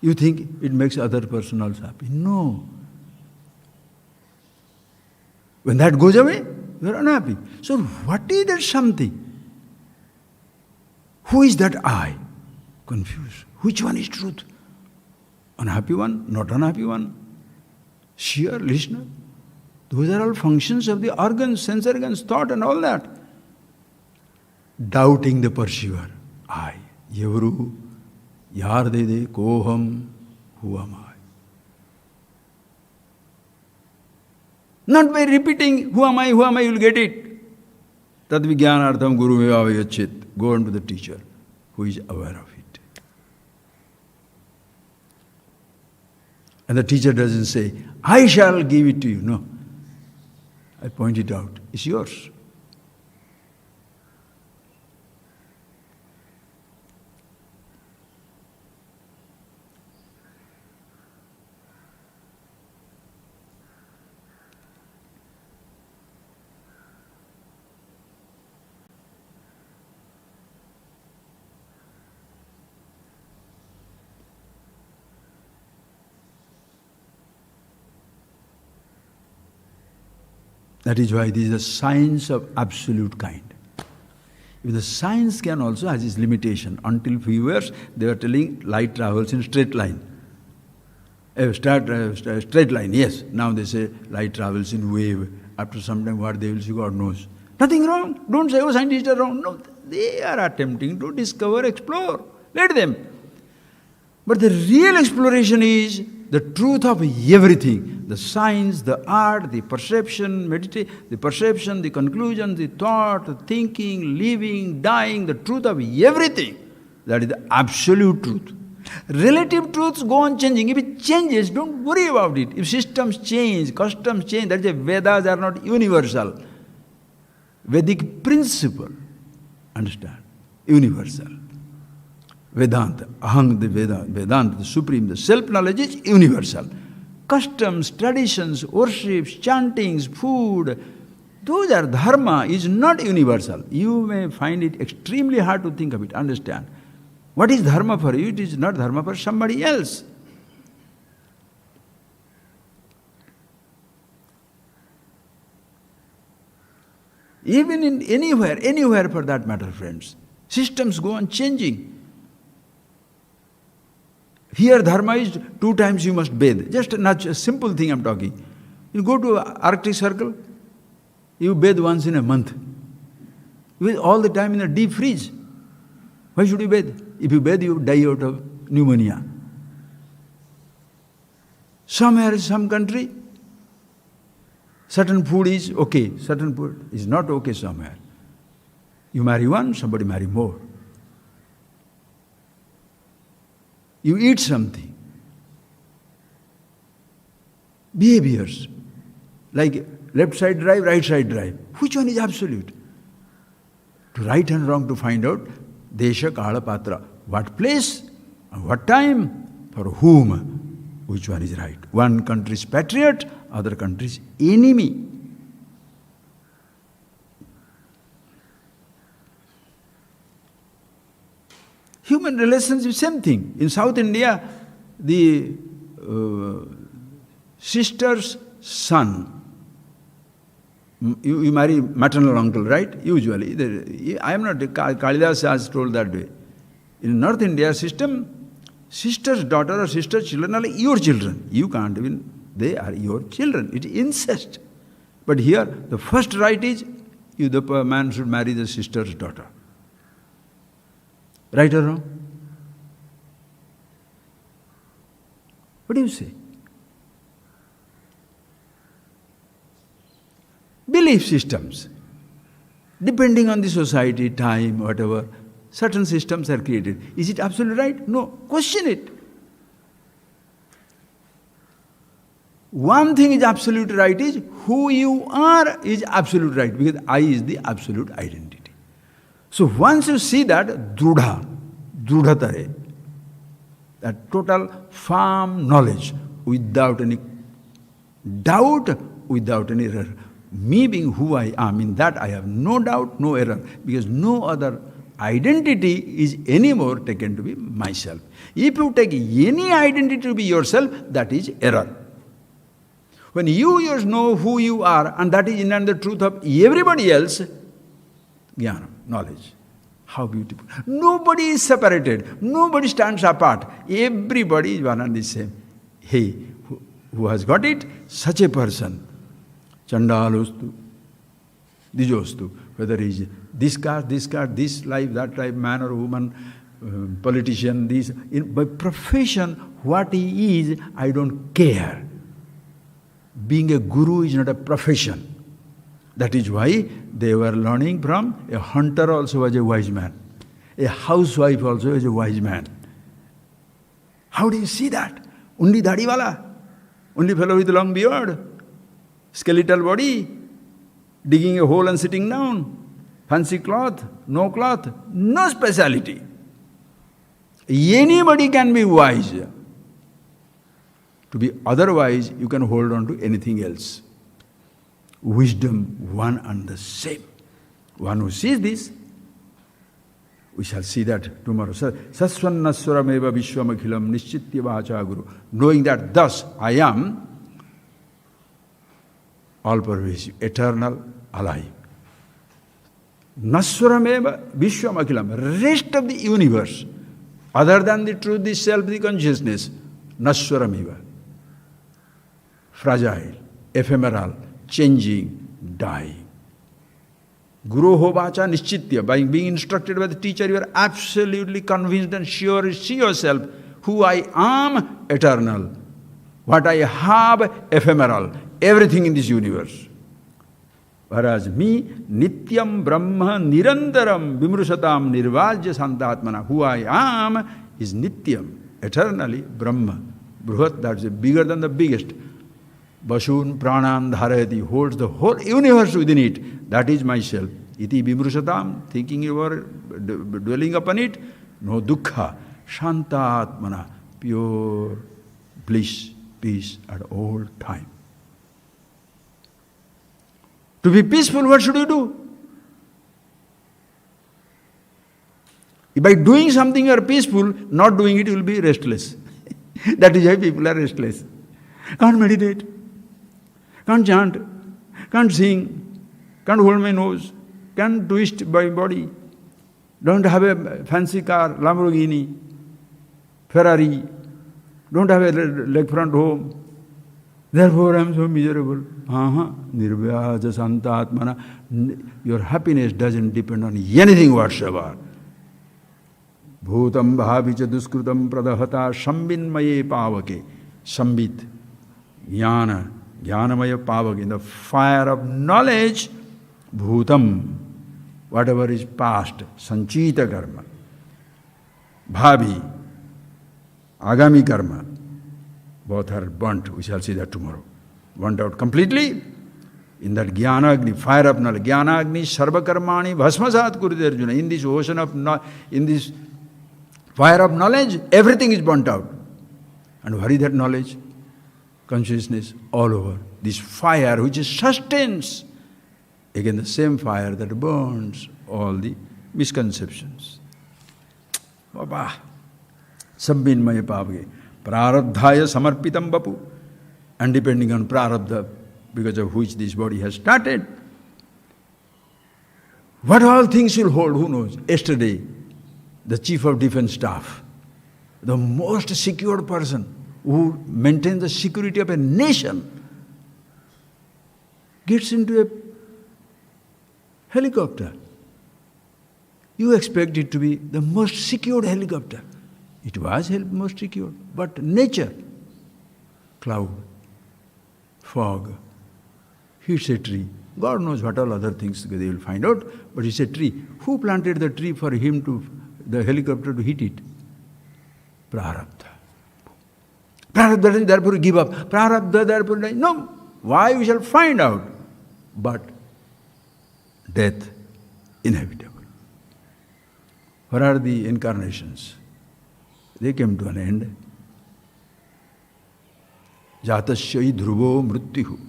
You think it makes other person also happy. No. When that goes away, you are unhappy. So what is that something? Who is that I? Confused. Which one is truth? Unhappy one, not unhappy one? Seer, listener? Those are all functions of the organs, sense organs, thought and all that. Doubting the perceiver, I. Evaru Yardede koham, who am I? Not by repeating, who am I, you will get it. Tad vijnanartham guru vivavayachit. Go on to the teacher who is aware of it. And the teacher doesn't say, I shall give it to you. No. I point it out. It's yours. That is why this is a science of absolute kind. If the science can also has its limitation. Until few years, they were telling light travels in straight line. Straight line, yes. Now they say light travels in wave. After some time, what they will see, God knows. Nothing wrong. Don't say, oh, scientists are wrong. No, they are attempting to discover, explore. Let them. But the real exploration is the truth of everything. The science, the art, the perception, the perception, the conclusion, the thought, the thinking, living, dying, the truth of everything. That is the absolute truth. Relative truths go on changing. If it changes, don't worry about it. If systems change, customs change, that is why Vedas are not universal. Vedic principle, understand, universal. Vedanta, Ahang, the Vedanta, the supreme, the self-knowledge is universal. Customs, traditions, worships, chantings, food, those are dharma, is not universal. You may find it extremely hard to think of it, understand. What is dharma for you? It is not dharma for somebody else. Even in anywhere for that matter, friends, systems go on changing. Here dharma is 2 times you must bathe. Just a simple thing I'm talking. You go to Arctic Circle, you bathe once in a month. You bathe all the time in a deep freeze. Why should you bathe? If you bathe, you die out of pneumonia. Somewhere, some country, certain food is okay, certain food is not okay somewhere. You marry one, somebody marry more. You eat something. Behaviors, like left side drive, right side drive. Which one is absolute? To right and wrong to find out, Desha Kala Patra. What place, what time, for whom, which one is right. One country's patriot, other country's enemy. Human relationship, same thing. In South India, the sister's son, you marry maternal uncle, right? Usually. I am not, Kalidas has told that way. In North India system, sister's daughter or sister's children are like your children. You can't even, they are your children. It is incest. But here, the first right is, the man should marry the sister's daughter. Right or wrong? What do you say? Belief systems. Depending on the society, time, whatever, certain systems are created. Is it absolute right? No. Question it. One thing is absolute right is who you are is absolute right, because I is the absolute identity. So once you see that, drudhatare, that total firm knowledge, without any doubt, without any error. Me being who I am, in that I have no doubt, no error, because no other identity is anymore taken to be myself. If you take any identity to be yourself, that is error. When you yours know who you are, and that is in and the truth of everybody else, jnana, knowledge. How beautiful. Nobody is separated. Nobody stands apart. Everybody is one and the same. Hey, who has got it? Such a person. Chandalostu, Dijostu. Whether he is this caste, this life, that life, man or woman, politician, this. By profession, what he is, I don't care. Being a guru is not a profession. That is why they were learning from a hunter also was a wise man. A housewife also is a wise man. How do you see that? Only dadiwala, only fellow with long beard, skeletal body, digging a hole and sitting down, fancy cloth, no speciality. Anybody can be wise. To be otherwise, you can hold on to anything else. Wisdom, one and the same. One who sees this, we shall see that tomorrow. Sasvannaswarameva vishwamakhilam nischitya vacha guru. Knowing that thus I am all-pervasive, eternal, alive. Naswarameva vishwamakhilam. Rest of the universe, other than the truth, the self, the consciousness, naswarameva. Fragile, ephemeral, changing, dying. Guru ho vacha nischitya. By being instructed by the teacher, you are absolutely convinced and sure, see yourself, who I am, eternal. What I have, ephemeral. Everything in this universe. Whereas me, nityam brahma nirantaram vimrusatam nirvajya santatmana. Who I am is nityam, eternally Brahma. Bruhat, that is bigger than the biggest. Bashun pranam dharayati, holds the whole universe within it. That is myself. Iti vimrusatam, thinking you are dwelling upon it. No dukkha. Shantatmana, pure bliss, peace at all time. To be peaceful, what should you do? By doing something you are peaceful, not doing it you will be restless. That is why people are restless. Can't meditate, can't chant, can't sing, can't hold my nose, can't twist my body, don't have a fancy car, Lamborghini, Ferrari, don't have a lakefront home. Therefore I am so miserable. Nirvyaja santatmana. Your happiness doesn't depend on anything whatsoever. Bhutam bhavicha duskrutam pradahata shambinmaye pavake. Shambit, jnana, jnanamaya pavake. In the fire of knowledge, bhutam, whatever is past, sanchita karma, bhavi, agami karma, both are burnt. We shall see that tomorrow. Burnt out completely. In that jnana agni, fire of knowledge, jnana agni sarva karmani bhasmasat kurite Arjuna. In this ocean of in this fire of knowledge, everything is burnt out. And what is that knowledge? Consciousness all over. This fire which sustains, again the same fire that burns all the misconceptions. Baba, sabbinmaya pavage, prarabdhaya samarpitam bapu. And depending on prarabdha, because of which this body has started, what all things will hold, who knows? Yesterday, the Chief of Defence Staff, the most secured person who maintains the security of a nation, gets into a helicopter. You expect it to be the most secured helicopter. It was most secured, but nature, cloud, fog, hits a tree. God knows what all other things they will find out, but it's a tree. Who planted the tree for him to, the helicopter to hit it? Prarabdha. Prarabdha doesn't therefore give up. Prarabdha therefore, no. Why? We shall find out. But death, inevitable. What are the incarnations? They came to an end. Jatasyai dhruvo mrityu.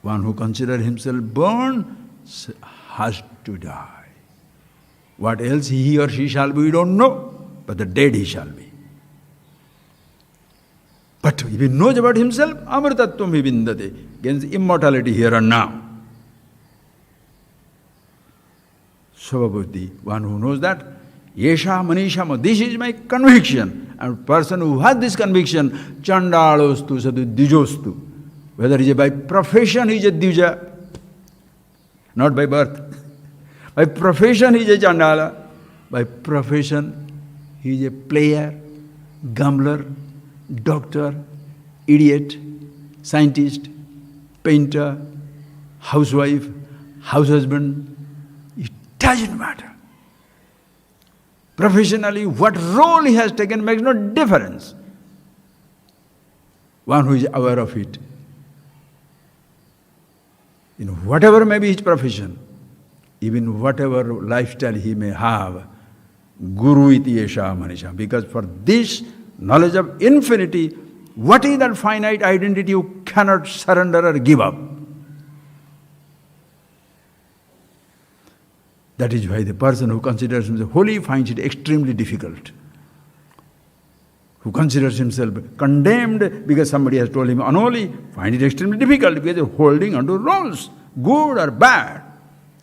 One who considers himself born has to die. What else he or she shall be, we don't know, but the dead he shall be. But if he knows about himself, amritatvam vivindate, gains immortality here and now. Svabhuddhi, one who knows that, yesha Maneesha, this is my conviction. And a person who has this conviction, chandalostu sadhu dijostu. Whether he is by profession he is a dvija, not by birth. By profession he is a chandala. By profession He is a player, gambler, doctor, idiot, scientist, painter, housewife, house husband. It doesn't matter. Professionally, what role he has taken makes no difference. One who is aware of it. In whatever may be his profession, even whatever lifestyle he may have, Guru iti esha Maneesha. Because for this knowledge of infinity, what is that finite identity you cannot surrender or give up? That is why the person who considers himself holy finds it extremely difficult. Who considers himself condemned because somebody has told him unholy, finds it extremely difficult because they're holding onto roles, good or bad.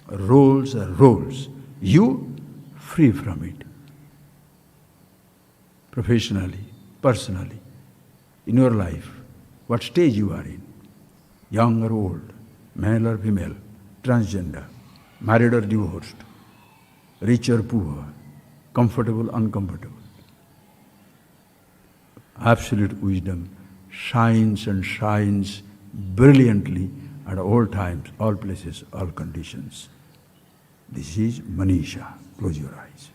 Roles are roles. You, free from it. Professionally, personally, in your life, what stage you are in, young or old, male or female, transgender, married or divorced, rich or poor, comfortable, uncomfortable. Absolute wisdom shines and shines brilliantly at all times, all places, all conditions. This is Maneesha. Close your eyes.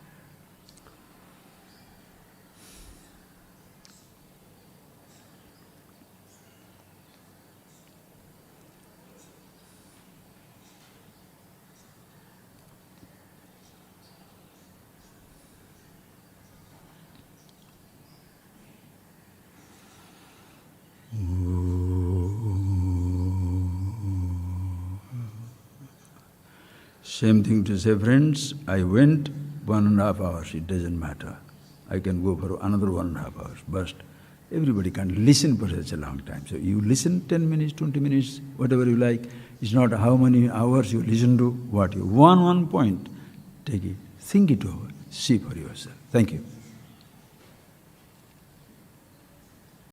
Same thing to say, friends, I went 1.5 hours, it doesn't matter. I can go for another 1.5 hours, but everybody can't listen for such a long time. So you listen 10 minutes, 20 minutes, whatever you like. It's not how many hours you listen to, what you want, one point. Take it, think it over, see for yourself. Thank you.